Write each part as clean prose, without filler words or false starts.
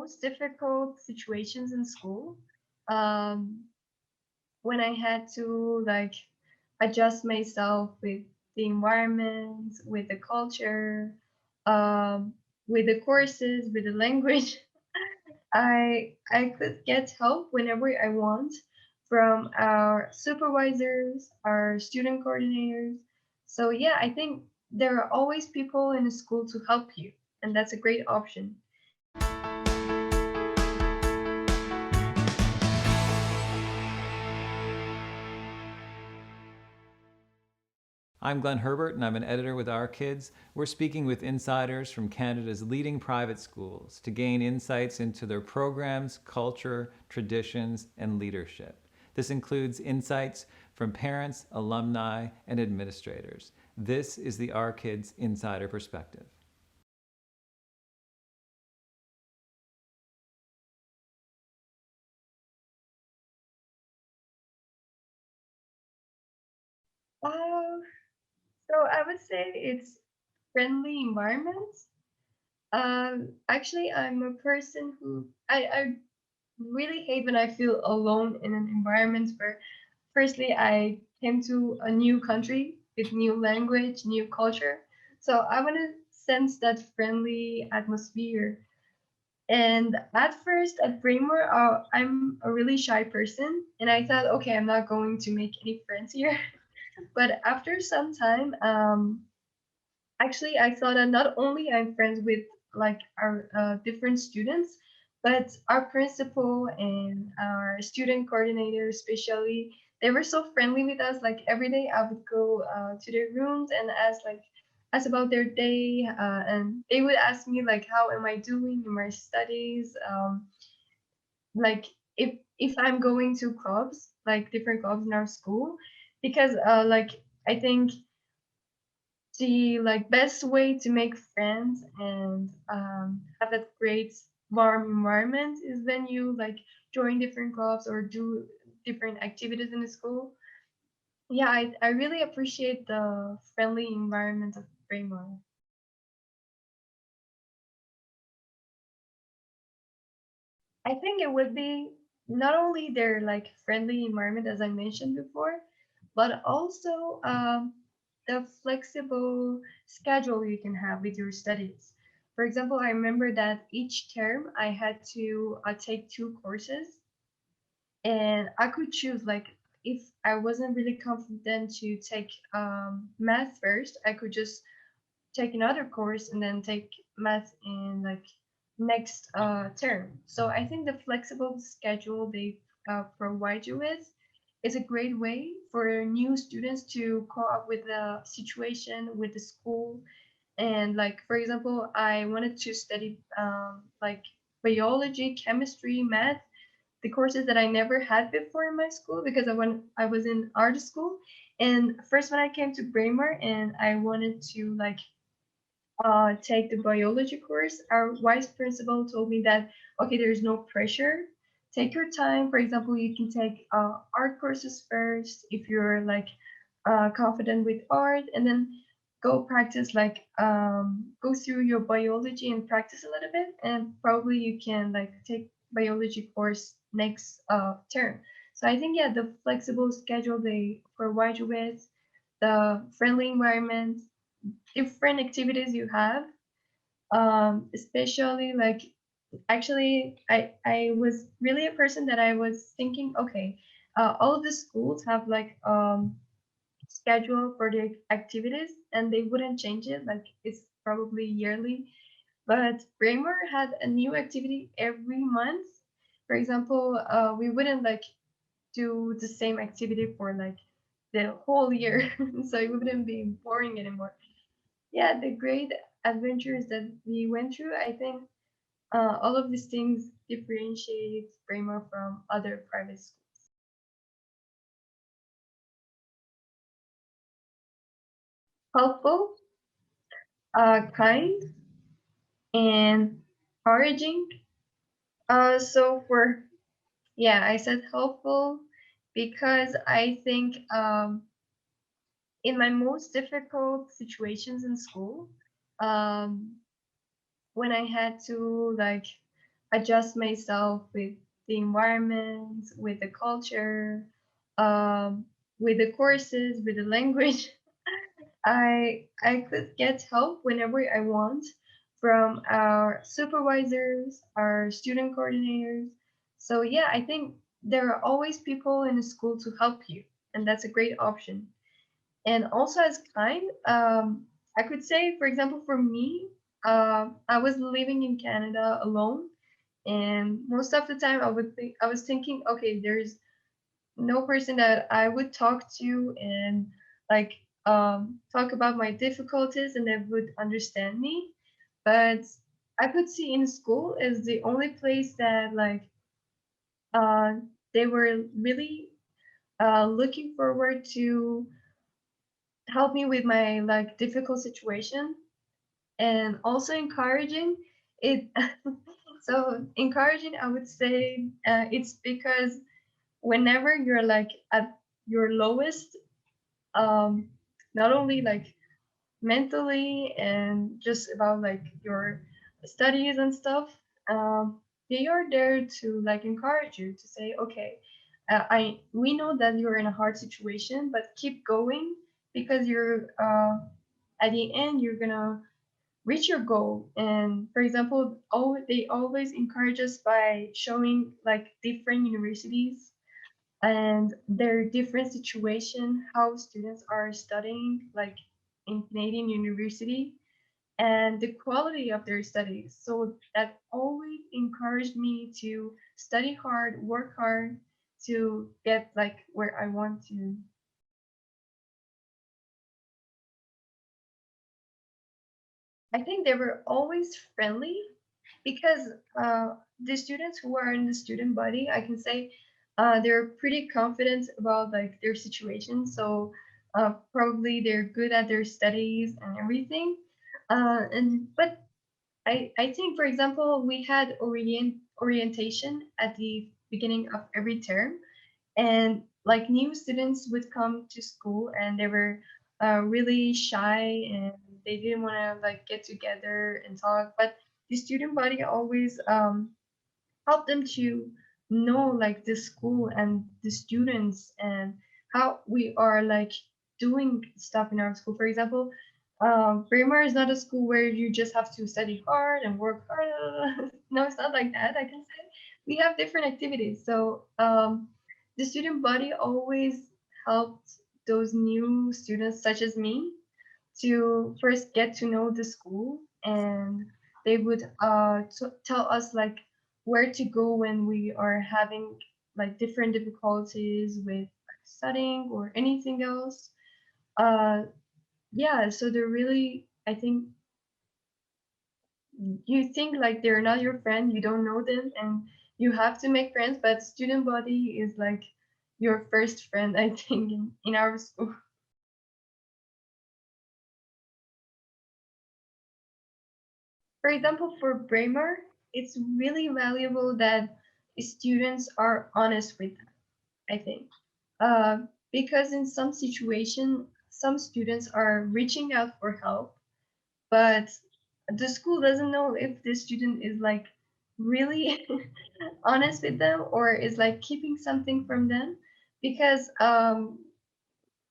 most difficult situations in school, um, when I had to like adjust myself with the environment, with the culture, um, with the courses, with the language, I could get help whenever I want from our supervisors, our student coordinators. So yeah, I think there are always people in the school to help you, and that's a great option. I'm Glenn Herbert, and I'm an editor with Our Kids. We're speaking with insiders from Canada's leading private schools to gain insights into their programs, culture, traditions, and leadership. This includes insights from parents, alumni, and administrators. This is the Our Kids Insider Perspective. Uh, so I would say it's friendly environments. Actually, I'm a person who I really hate when I feel alone in an environment where, firstly, I came to a new country with new language, new culture. So I want to sense that friendly atmosphere. And at first, at Braemar, I'm a really shy person, and I thought, okay, I'm not going to make any friends here. But after some time, actually, I saw that not only I'm friends with like our different students, but our principal and our student coordinator, especially, they were so friendly with us. Like every day, I would go to their rooms and ask about their day, and they would ask me like, how am I doing in my studies? Like if I'm going to clubs, like different clubs in our school, because like I think the like best way to make friends and have that great warm environment is when you like join different clubs or do different activities in the school. Yeah, I really appreciate the friendly environment of Braemar. I think it would be not only their like friendly environment as I mentioned before, but also the flexible schedule you can have with your studies. For example, I remember that each term I had to take two courses, and I could choose like if I wasn't really confident to take math first, I could just take another course and then take math in like next term. So I think the flexible schedule they provide you with is a great way for new students to cope up with the situation with the school. And like for example, I wanted to study like biology, chemistry, math, the courses that I never had before in my school because I was in art school. And first when I came to Braemar and I wanted to like take the biology course, our vice principal told me that, okay, there's no pressure. Take your time. For example, you can take art courses first if you're like confident with art, and then go practice like go through your biology and practice a little bit, and probably you can like take biology course next term. So I think yeah, the flexible schedule they provide you with, the friendly environment, different activities you have, especially like actually I was really a person that I was thinking, okay, all of the schools have like schedule for the activities and they wouldn't change it, like it's probably yearly, but Braemar had a new activity every month. For example, we wouldn't like do the same activity for like the whole year so it wouldn't be boring anymore. Yeah, the great adventures that we went through, I think all of these things differentiate Braemar from other private schools. Helpful, kind, and encouraging. So for yeah, I said helpful because I think in my most difficult situations in school, um, when I had to like adjust myself with the environment, with the culture, um, with the courses, with the language. I could get help whenever I want from our supervisors, our student coordinators. So yeah, I think there are always people in the school to help you, and that's a great option. And also as kind, I could say, for example, for me, I was living in Canada alone, and most of the time I was thinking, okay, there's no person that I would talk to and like talk about my difficulties and they would understand me. But I could see in school is the only place that like uh, they were really looking forward to help me with my like difficult situation and also encouraging it. So encouraging, I would say it's because whenever you're like at your lowest, um, not only like mentally and just about like your studies and stuff, um, they are there to like encourage you to say, okay, I we know that you're in a hard situation, but keep going because you're at the end you're gonna reach your goal. And for example, they always encourage us by showing like different universities and their different situation, how students are studying, like in Canadian university, and the quality of their studies. So that always encouraged me to study hard, work hard to get like where I want to. I think they were always friendly because the students who are in the student body, I can say they're pretty confident about like their situation. So probably they're good at their studies and everything. And but I think, for example, we had orientation at the beginning of every term, and like new students would come to school and they were really shy and they didn't want to like get together and talk. But the student body always help them to know like the school and the students and how we are like doing stuff in our school. For example, Braemar is not a school where you just have to study hard and work hard. No, it's not like that. I can say we have different activities. So the student body always helped those new students, such as me, to first get to know the school and they would tell us like where to go when we are having like different difficulties with like, studying or anything else. Yeah, so they're really, I think, you think like they're not your friend, you don't know them and you have to make friends, but student body is like your first friend, I think, in our school. For example, for Braemar, it's really valuable that students are honest with them, I think. Because in some situation, some students are reaching out for help, but the school doesn't know if the student is like really honest with them or is like keeping something from them. Because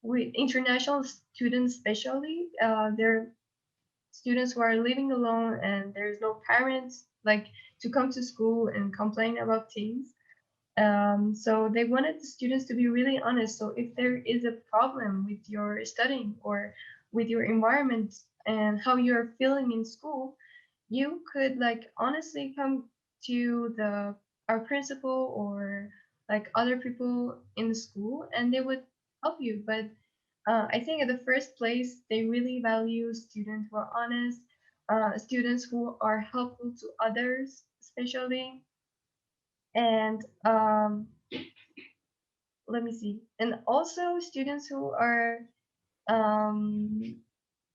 with international students, especially, they're students who are living alone and there's no parents like to come to school and complain about things. So they wanted the students to be really honest. So if there is a problem with your studying or with your environment and how you're feeling in school, you could like honestly come to the our principal or like other people in the school and they would help you. But I think at the first place, they really value students who are honest, students who are helpful to others, especially. And let me see. And also students um,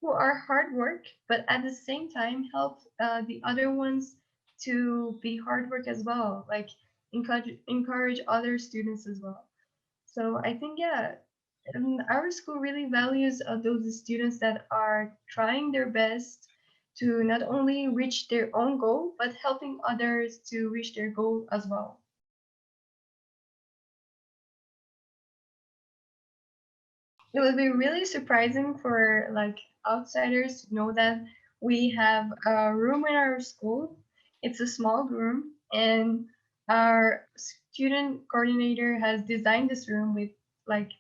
who are hard work, but at the same time help the other ones to be hard work as well, like encourage other students as well. So I think, yeah, our school really values those students that are trying their best to not only reach their own goal, but helping others to reach their goal as well. It would be really surprising for like outsiders to know that we have a room in our school. It's a small room, and our student coordinator has designed this room with like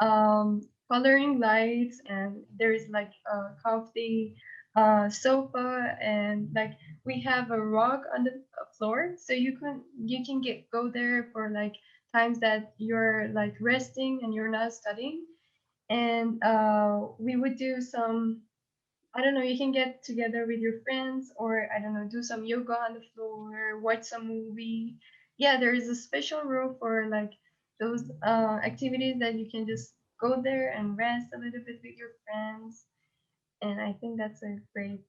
coloring lights, and there's like a comfy sofa, and like we have a rug on the floor, so you can get go there for like times that you're like resting and you're not studying. And we would do some, I don't know, you can get together with your friends, or I don't know, do some yoga on the floor, watch some movie. Yeah, there is a special room for like those activities that you can just go there and rest a little bit with your friends. And I think that's a great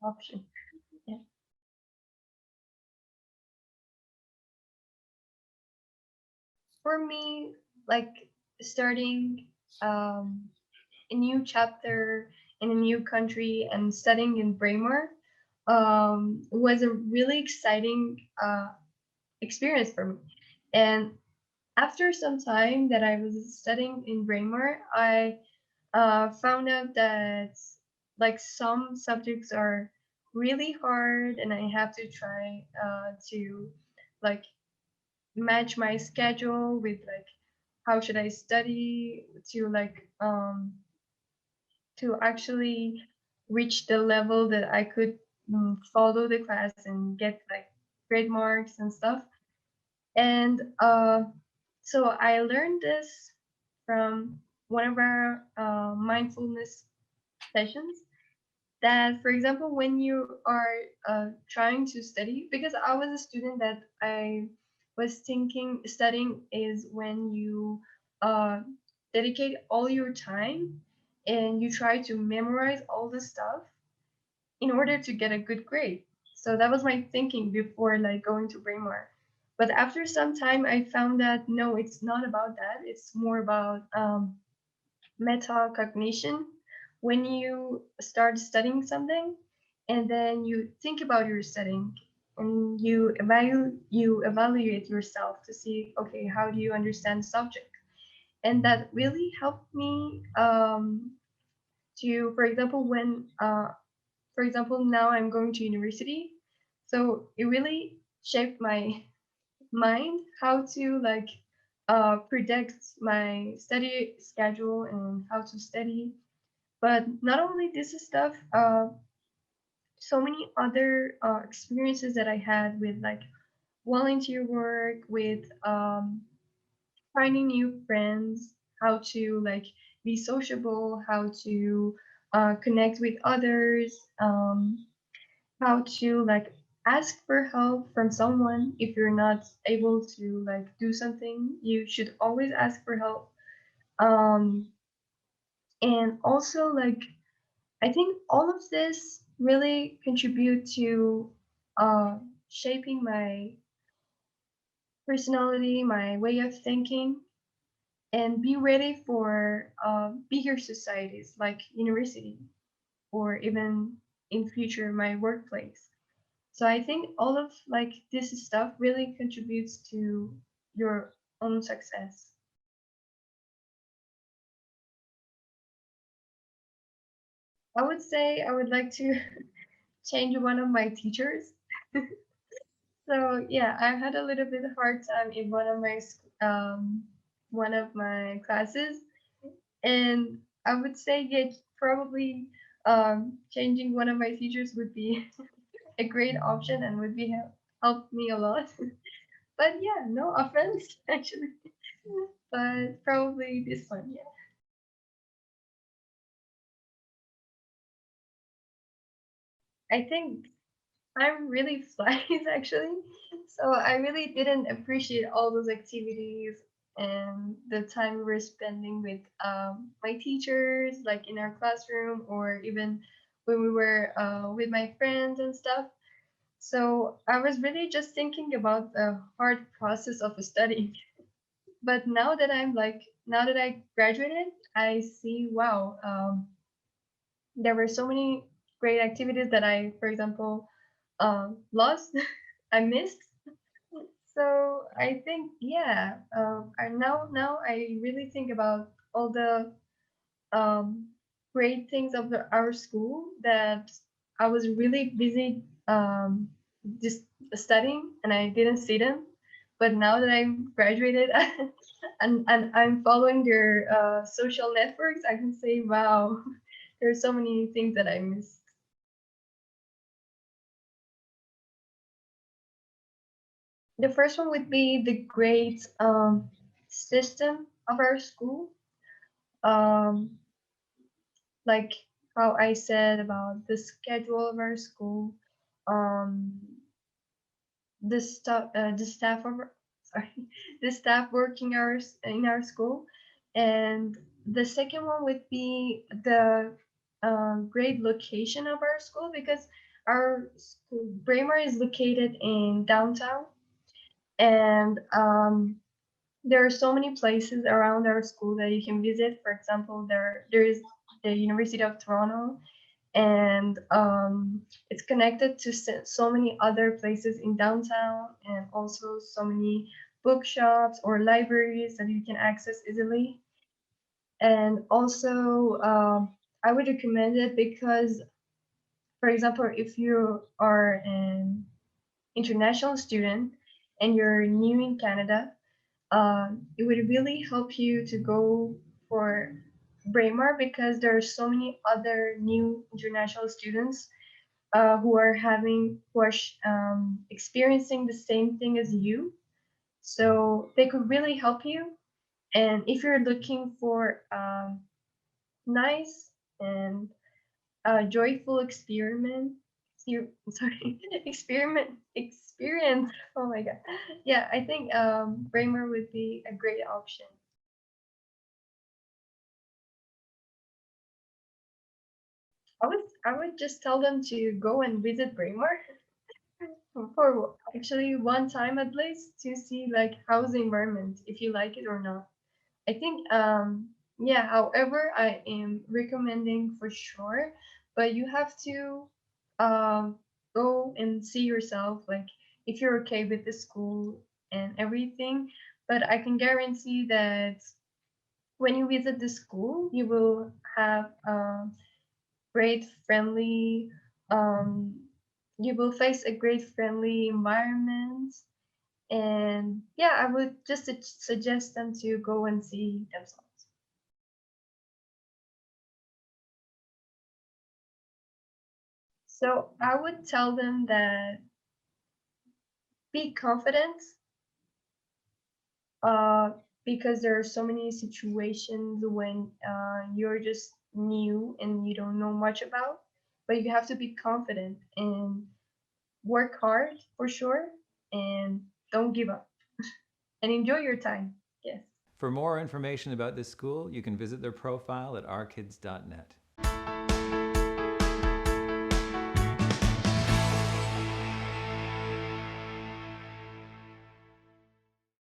option. Yeah. For me, like starting a new chapter in a new country and studying in Braemar was a really exciting experience for me. And after some time that I was studying in Braemar, I found out that like some subjects are really hard, and I have to try to like match my schedule with like how should I study to actually reach the level that I could follow the class and get like great marks and stuff. And so I learned this from one of our mindfulness sessions. That, for example, when you are trying to study, because I was a student that I was thinking studying is when you uh, dedicate all your time and you try to memorize all the stuff in order to get a good grade. So that was my thinking before like going to Braemar. But after some time, I found that no, it's not about that. It's more about metacognition. When you start studying something and then you think about your studying and you evaluate yourself to see, okay, how do you understand the subject? And that really helped me to, for example, when for example, now I'm going to university, so it really shaped my mind how to like predict my study schedule and how to study. But not only this stuff, so many other experiences that I had with like volunteer work, with finding new friends, how to like be sociable, how to connect with others, how to like ask for help from someone. If you're not able to like do something, you should always ask for help. Um, and also like I think all of this really contribute to uh, shaping my personality, my way of thinking, and be ready for bigger societies like university or even in future my workplace. So I think all of like this stuff really contributes to your own success. I would say I would like to change one of my teachers. So yeah, I had a little bit hard time in one of my classes, and I would say yeah, probably changing one of my teachers would be a great option and would be help me a lot. But yeah, no offense actually, but probably this one. Yeah, I think I'm really flies actually. So I really didn't appreciate all those activities and the time we were spending with my teachers, like in our classroom, or even when we were with my friends and stuff. So I was really just thinking about the hard process of studying. But now that I graduated, I see, wow, there were so many. great activities that I, for example, lost, I missed. So I think, yeah, I now I really think about all the um, great things of our school that I was really busy just studying and I didn't see them. But now that I'm graduated and I'm following their social networks, I can say, wow, there are so many things that I missed. The first one would be the grade system of our school. Um, like how I said about the schedule of our school, um, the staff of sorry, the staff working hours in our school, and the second one would be the great location of our school because our school, Braemar, is located in downtown, and there are so many places around our school that you can visit. For example, there is the University of Toronto, and it's connected to so many other places in downtown, and also so many bookshops or libraries that you can access easily. And also, I would recommend it because, for example, if you are an international student and you're new in Canada, it would really help you to go for Braemar because there are so many other new international students who are experiencing the same thing as you. So they could really help you. And if you're looking for nice and joyful sorry, experience. Oh my god, yeah, I think Braemar would be a great option. I would just tell them to go and visit Braemar for actually one time at least to see like how's the environment, if you like it or not. I think yeah, however, I am recommending for sure, but you have to um go and see yourself like if you're okay with the school and everything. But I can guarantee that when you visit the school, you will have great friendly um you will face a great friendly environment, and yeah, I would just suggest them to go and see themselves. So I would tell them that be confident, uh, because there are so many situations when you're just new and you don't know much about, but you have to be confident and work hard for sure, and don't give up and enjoy your time. Yes. For more information about this school, you can visit their profile at ourkids.net.